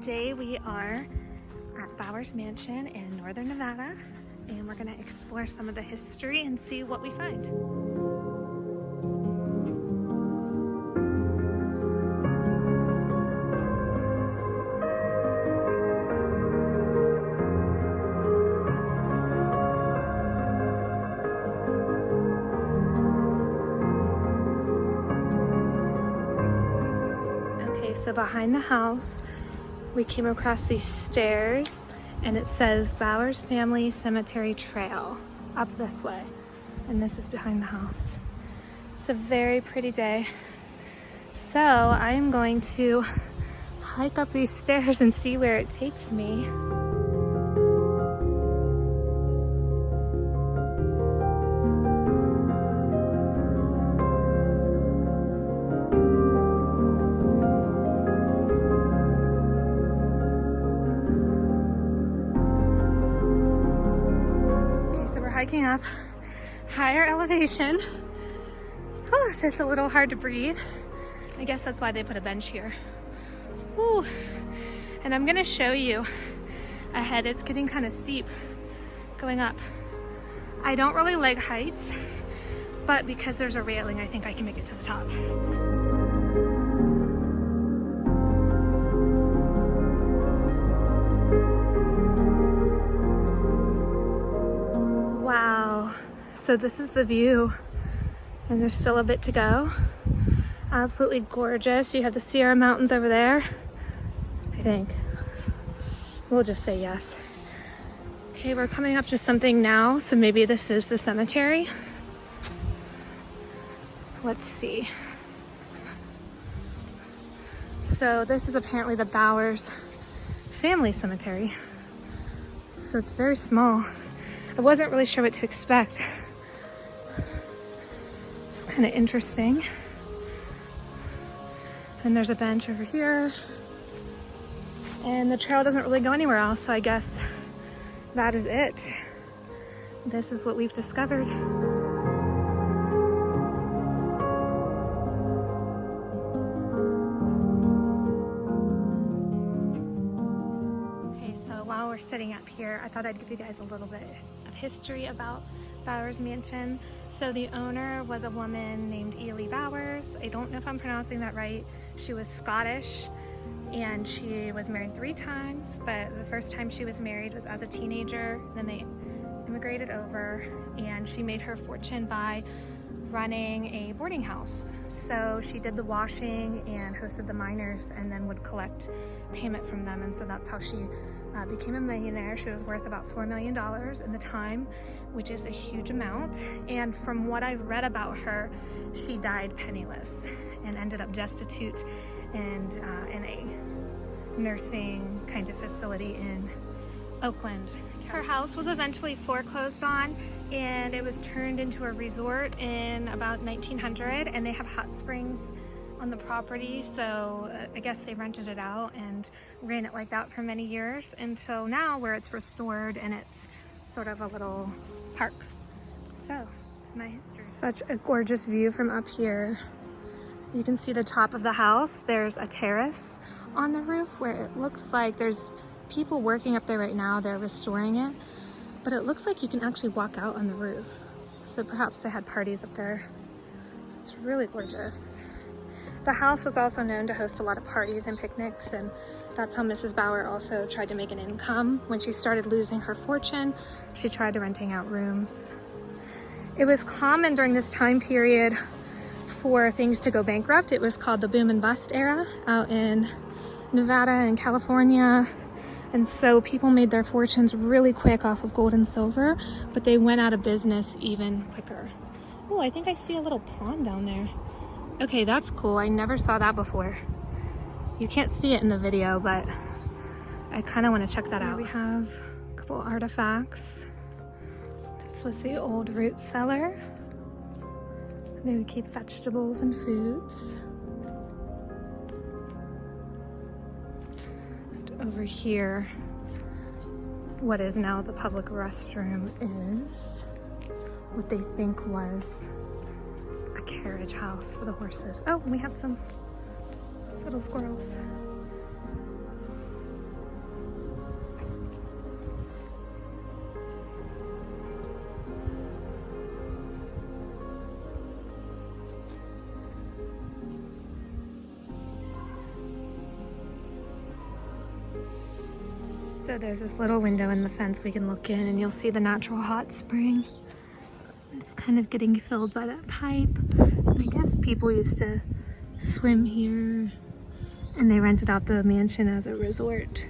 Today we are at Bowers Mansion in Northern Nevada, and we're gonna explore some of the history and see what we find. Okay, so behind the house, we came across these stairs and it says Bowers Family Cemetery Trail up this way. And this is behind the house. It's a very pretty day. So I'm going to hike up these stairs and see where it takes me. Hiking up higher elevation. Oh, so it's a little hard to breathe. I guess that's why they put a bench here. Ooh. And I'm gonna show you ahead. It's getting kind of steep going up. I don't really like heights, but because there's a railing, I think I can make it to the top. Wow, so this is the view, and there's still a bit to go. Absolutely gorgeous. You have the Sierra Mountains over there, I think. We'll just say yes. Okay, we're coming up to something now, so maybe this is the cemetery. Let's see. So this is apparently the Bowers Family Cemetery. So it's very small. I wasn't really sure what to expect. It's kind of interesting. And there's a bench over here. And the trail doesn't really go anywhere else, so I guess that is it. This is what we've discovered. While we're sitting up here, I thought I'd give you guys a little bit of history about Bowers Mansion. So the owner was a woman named Ely Bowers. I don't know if I'm pronouncing that right. She was Scottish and she was married 3 times, but the first time she was married was as a teenager. Then they immigrated over and she made her fortune by running a boarding house. So she did the washing and hosted the miners and then would collect payment from them, and so that's how she became a millionaire. She was worth about $4 million in the time, which is a huge amount. And from what I've read about her, she died penniless and ended up destitute and in a nursing kind of facility in Oakland. Her house was eventually foreclosed on and it was turned into a resort in about 1900, and they have hot springs on the property, so I guess they rented it out and ran it like that for many years until now, where it's restored and it's sort of a little park. So it's my history. Such a gorgeous view from up here. You can see the top of the house. There's a terrace on the roof where it looks like there's people working up there right now. They're restoring it, but it looks like you can actually walk out on the roof. So perhaps they had parties up there. It's really gorgeous. The house was also known to host a lot of parties and picnics, and that's how Mrs. Bauer also tried to make an income. When she started losing her fortune, she tried to renting out rooms. It was common during this time period for things to go bankrupt. It was called the boom and bust era out in Nevada and California. And so people made their fortunes really quick off of gold and silver, but they went out of business even quicker. Oh, I think I see a little pond down there. Okay, that's cool. I never saw that before. You can't see it in the video, but I kind of want to check that out. We have a couple artifacts. This was the old root cellar. They would keep vegetables and foods. And over here, what is now the public restroom is what they think was a carriage house for the horses. Oh, we have some little squirrels. So there's this little window in the fence we can look in, and you'll see the natural hot spring. It's kind of getting filled by that pipe. I guess people used to swim here, and they rented out the mansion as a resort.